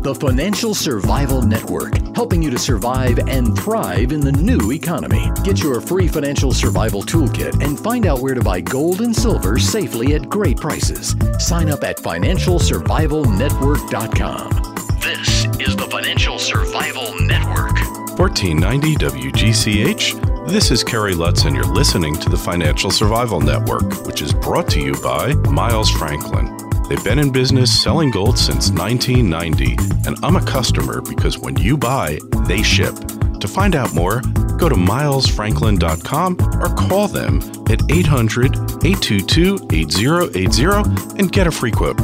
The Financial Survival Network, helping you to survive and thrive in the new economy. Get your free financial survival toolkit and find out where to buy gold and silver safely at great prices. Sign up at financialsurvivalnetwork.com. This is the Financial Survival Network. 1490 WGCH. This is Kerry Lutz, and you're listening to the Financial Survival Network, which is brought to you by Miles Franklin. They've been in business selling gold since 1990, and I'm a customer because when you buy, they ship. To find out more, go to milesfranklin.com or call them at 800-822-8080 and get a free quote.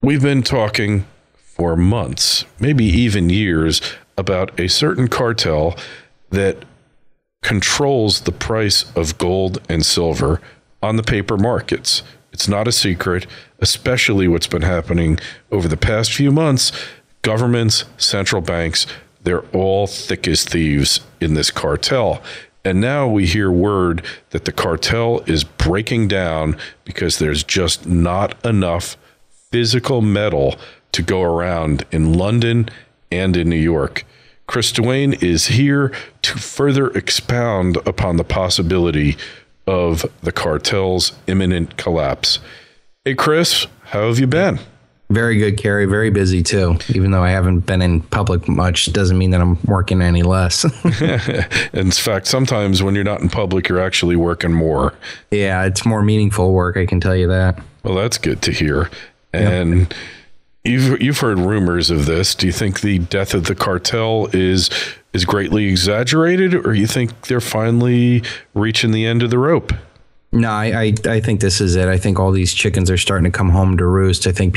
We've been talking for months, maybe even years, about a certain cartel that controls the price of gold and silver on the paper markets. It's not a secret, especially what's been happening over the past few months. Governments, central banks, they're all thick as thieves in this cartel. And now we hear word that the cartel is breaking down because there's just not enough physical metal to go around in London and in New York. Chris Duane is here to further expound upon the possibility of the cartel's imminent collapse. Hey, Chris, how have you been? Very good, Kerry. Very busy, too. Even though I haven't been in public much, doesn't mean that I'm working any less. In fact, sometimes when you're not in public, you're actually working more. Yeah, it's more meaningful work, I can tell you that. Well, that's good to hear. And you've heard rumors of this. Do you think the death of the cartel is greatly exaggerated, or you think they're finally reaching the end of the rope? No, I think this is it. I think all these chickens are starting to come home to roost. I think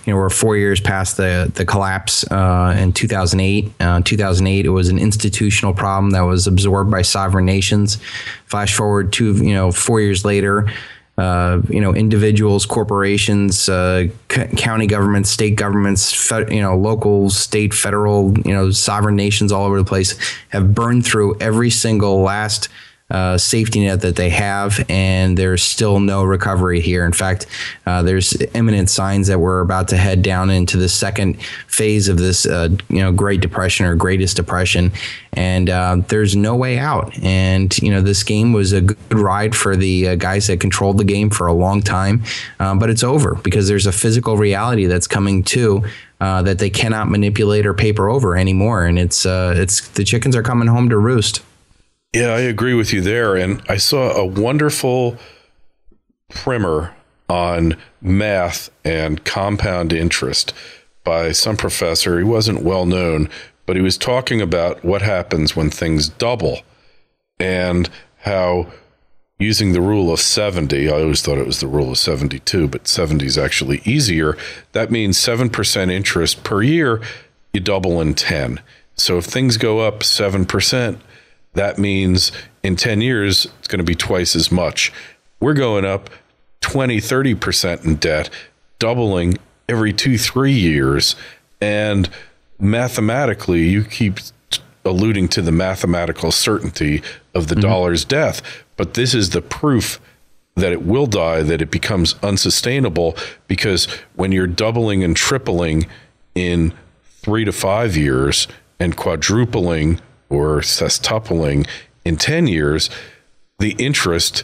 we're 4 years past the collapse in 2008. 2008, it was an institutional problem that was absorbed by sovereign nations. Flash forward to 4 years later. Individuals, corporations, county governments, state governments, local, state, federal, sovereign nations all over the place have burned through every single last safety net that they have, and there's still no recovery here. In fact, there's imminent signs that we're about to head down into the second phase of this, Great Depression or Greatest Depression, and there's no way out. And this game was a good ride for the guys that controlled the game for a long time, but it's over because there's a physical reality that's coming too. That they cannot manipulate or paper over anymore, and it's the chickens are coming home to roost. Yeah, I agree with you there. And I saw a wonderful primer on math and compound interest by some professor. He wasn't well known, but he was talking about what happens when things double and how using the rule of 70, I always thought it was the rule of 72, but 70 is actually easier. That means 7% interest per year, you double in 10. So if things go up 7%, that means in 10 years, it's going to be twice as much. We're going up 20, 30% in debt, doubling every 2-3 years. And mathematically, you keep alluding to the mathematical certainty of the dollar's death. But this is the proof that it will die, that it becomes unsustainable, because when you're doubling and tripling in 3 to 5 years and quadrupling or sextupling in 10 years, the interest,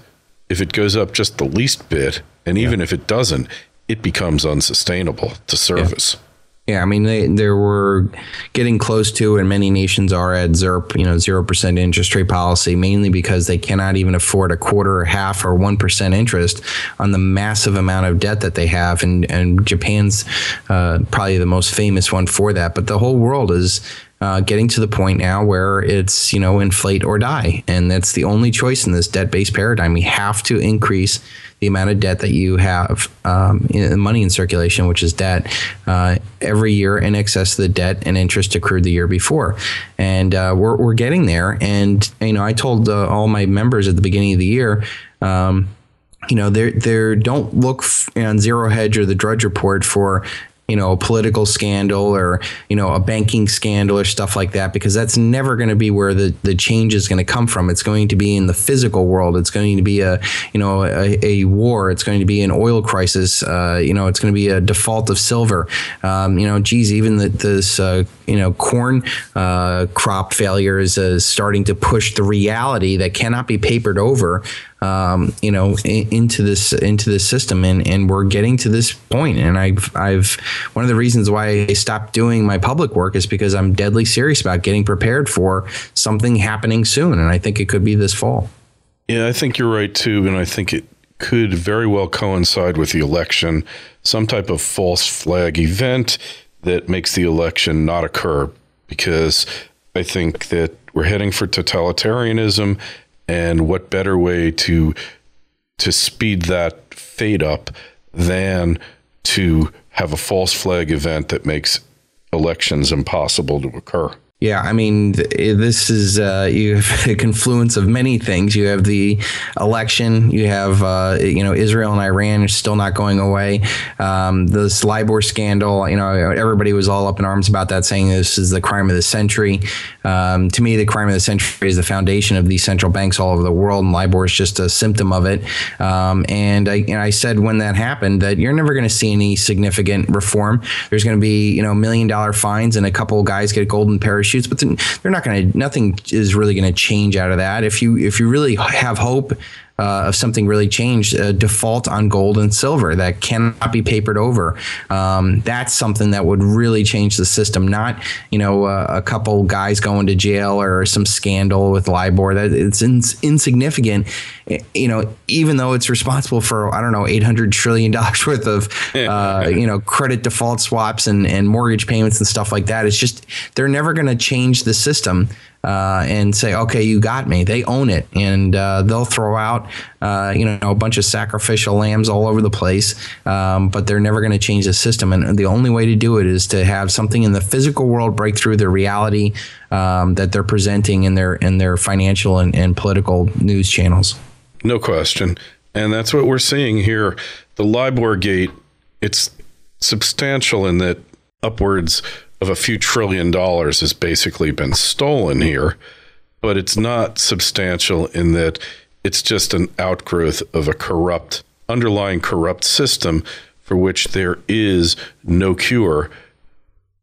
if it goes up just the least bit, and even if it doesn't, it becomes unsustainable to service. Yeah, I mean, they were getting close to, and many nations are at ZIRP, 0% interest rate policy, mainly because they cannot even afford a quarter or half or 1% interest on the massive amount of debt that they have. And Japan's probably the most famous one for that. But the whole world is getting to the point now where it's, inflate or die. And that's the only choice in this debt-based paradigm. We have to increase the amount of debt that you have, money in circulation, which is debt, every year in excess of the debt and interest accrued the year before. And we're getting there. And, I told all my members at the beginning of the year, don't look on Zero Hedge or the Drudge Report for a political scandal or, a banking scandal or stuff like that, because that's never going to be where the change is going to come from. It's going to be in the physical world. It's going to be a war. It's going to be an oil crisis. It's going to be a default of silver. Even this corn crop failure is starting to push the reality that cannot be papered over into this system, and we're getting to this point. And I've one of the reasons why I stopped doing my public work is because I'm deadly serious about getting prepared for something happening soon, and I think it could be this fall. Yeah, I think you're right too, and I think it could very well coincide with the election, some type of false flag event that makes the election not occur, because I think that we're heading for totalitarianism. And what better way to speed that fade up than to have a false flag event that makes elections impossible to occur? Yeah, I mean, this is you have a confluence of many things. You have the election. You have Israel and Iran are still not going away. This LIBOR scandal. Everybody was all up in arms about that, saying this is the crime of the century. To me, the crime of the century is the foundation of these central banks all over the world, and LIBOR is just a symptom of it. And I said when that happened that you're never going to see any significant reform. There's going to be $1 million fines and a couple of guys get golden parachutes, but they're not going to. Nothing is really going to change out of that. If you really have hope of something really changed, default on gold and silver that cannot be papered over. That's something that would really change the system. Not a couple guys going to jail or some scandal with LIBOR. That it's insignificant. Even though it's responsible for $800 trillion worth of credit default swaps and mortgage payments and stuff like that. It's just they're never going to change the system. And say, okay, you got me. They own it, and they'll throw out, a bunch of sacrificial lambs all over the place. But they're never going to change the system, and the only way to do it is to have something in the physical world break through the reality that they're presenting in their financial and political news channels. No question, and that's what we're seeing here. The LIBOR gate, it's substantial in that upwards of a few $1 trillion has basically been stolen here, but it's not substantial in that it's just an outgrowth of a underlying corrupt system for which there is no cure.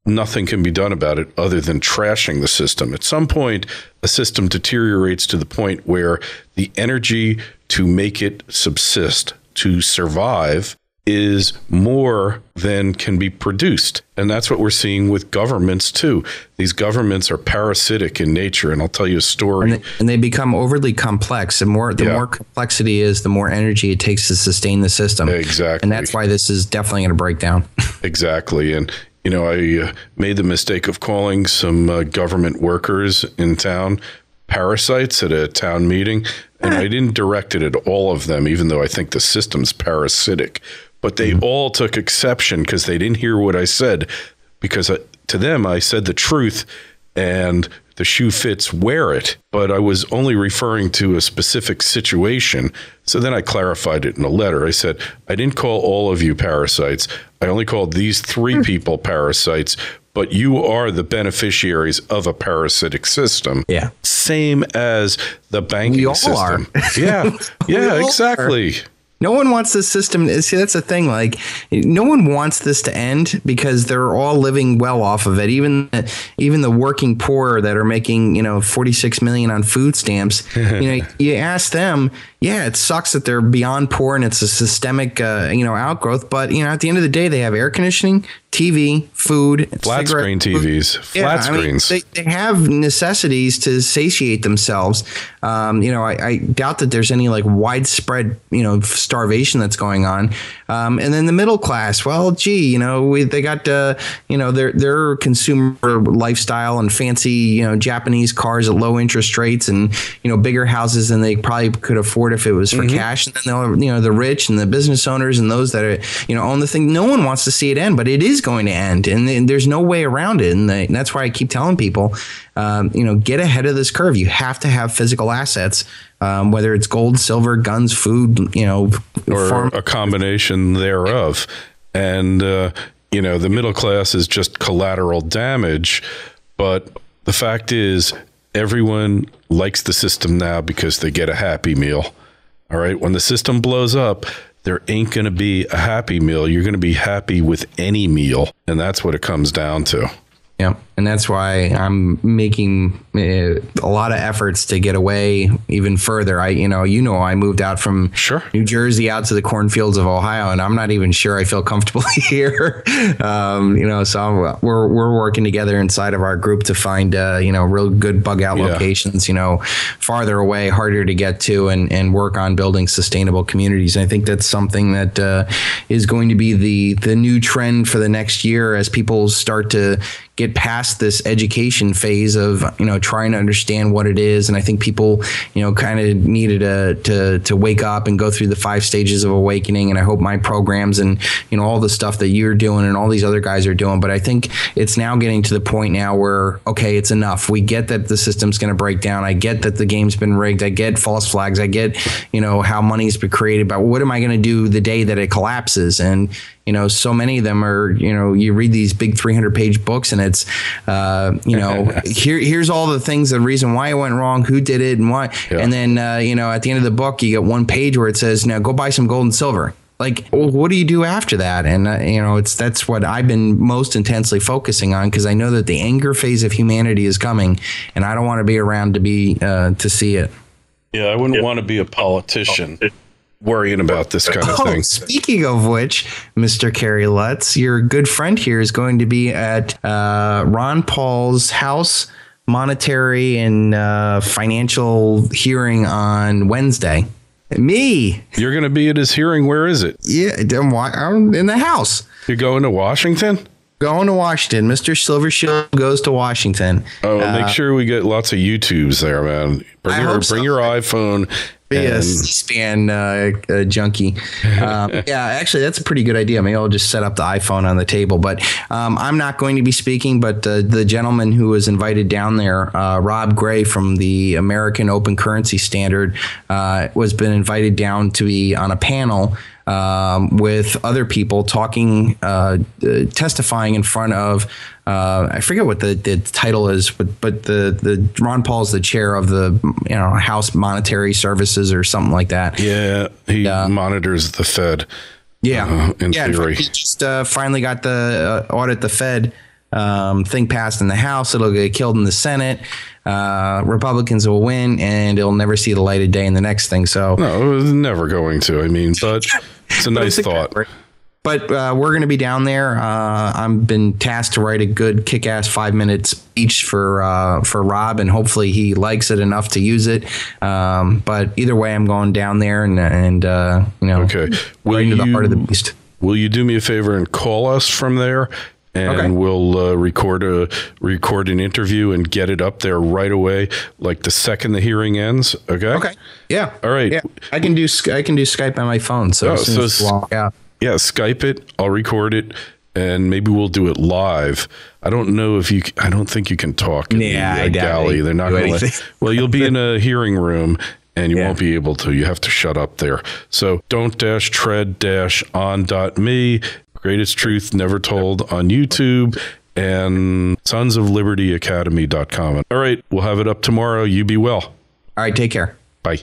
Nothing can be done about it other than trashing the system. At some point, a system deteriorates to the point where the energy to make it subsist, to survive, is more than can be produced. And that's what we're seeing with governments too. These governments are parasitic in nature. And I'll tell you a story. And they become overly complex. The more complexity is, the more energy it takes to sustain the system. Exactly. And that's why this is definitely going to break down. Exactly. And, I made the mistake of calling some government workers in town parasites at a town meeting. And I didn't direct it at all of them, even though I think the system's parasitic. But they all took exception because they didn't hear what I said, because to them, I said the truth and the shoe fits, wear it. But I was only referring to a specific situation. So then I clarified it in a letter. I said, I didn't call all of you parasites. I only called these 3 people parasites, but you are the beneficiaries of a parasitic system. Yeah. Same as the banking system. Are. Yeah. Yeah, exactly. No one wants this system. See, that's the thing. Like, no one wants this to end because they're all living well off of it. Even the working poor that are making, 46 million on food stamps. You ask them, yeah, it sucks that they're beyond poor and it's a systemic, outgrowth. But, at the end of the day, they have air conditioning, TV, food, flat screen TVs, flat screens. They have necessities to satiate themselves. I doubt that there's any widespread, starvation that's going on. And then the middle class, well, gee, they got, their consumer lifestyle and fancy, Japanese cars at low interest rates and, bigger houses than they probably could afford if it was for cash. And then, the rich and the business owners and those that are, own the thing. No one wants to see it end, but it is going to end, and there's no way around it. And that's why I keep telling people, get ahead of this curve. You have to have physical assets, whether it's gold, silver, guns, food, or a combination thereof. And the middle class is just collateral damage. But the fact is, everyone likes the system now because they get a Happy Meal. All right. When the system blows up, there ain't going to be a Happy Meal. You're going to be happy with any meal. And that's what it comes down to. Yeah. And that's why I'm making a lot of efforts to get away even further. I moved out from New Jersey out to the cornfields of Ohio, and I'm not even sure I feel comfortable here. So we're working together inside of our group to find, real good bug out locations, farther away, harder to get to, and work on building sustainable communities. And I think that's something that is going to be the new trend for the next year as people start to get past this education phase of, trying to understand what it is. And I think people, kind of needed to wake up and go through the 5 stages of awakening. And I hope my programs and, all the stuff that you're doing and all these other guys are doing. But I think it's now getting to the point now where, okay, it's enough. We get that the system's going to break down. I get that the game's been rigged. I get false flags. I get, how money's been created. But what am I going to do the day that it collapses? And, so many of them are, you read these big 300-page books and it's, here's all the things, the reason why it went wrong, who did it and why. Yeah. And then, at the end of the book, you get one page where it says, now go buy some gold and silver. Like, what do you do after that? And, that's what I've been most intensely focusing on, because I know that the anger phase of humanity is coming and I don't want to be around to see it. Yeah, I wouldn't want to be a politician worrying about this kind of thing. Speaking of which, Mr. Kerry Lutz, your good friend here is going to be at Ron Paul's House Monetary and Financial hearing on Wednesday. Me. You're going to be at his hearing. Where is it? Yeah, I'm in the House. You're going to Washington? Going to Washington. Mr. Silver Shield goes to Washington. Oh, make sure we get lots of YouTubes there, man. Bring your iPhone. Be a C-SPAN junkie. Actually, that's a pretty good idea. Maybe I'll just set up the iPhone on the table. But I'm not going to be speaking, but the gentleman who was invited down there, Rob Gray from the American Open Currency Standard, was been invited down to be on a panel with other people talking, testifying in front of, I forget what the title is, but the Ron Paul's the chair of the House Monetary Services or something like that. Yeah, he monitors the Fed. Yeah, in theory. He just finally got the audit the Fed thing passed in the House. It'll get killed in the Senate. Republicans will win, and it'll never see the light of day in the next thing. So no, it's never going to. I mean, but it's a nice thought. But we're going to be down there. I've been tasked to write a good kick-ass 5-minute speech for Rob, and hopefully he likes it enough to use it. But either way, I'm going down there and okay. Right into the heart of the beast. Will you do me a favor and call us from there? And we'll record an interview and get it up there right away, like the second the hearing ends. Okay. Okay. Yeah. All right. Yeah. I can do Skype on my phone. So as soon as you walk out. Yeah, Skype it. I'll record it, and maybe we'll do it live. I don't know if you. I don't think you can talk in the galley. They're not going to. Well, you'll be in a hearing room, and you won't be able to. You have to shut up there. So don't-tread-on.me. Greatest Truth Never Told on YouTube, and sonsoflibertyacademy.com. All right, we'll have it up tomorrow. You be well. All right, take care. Bye.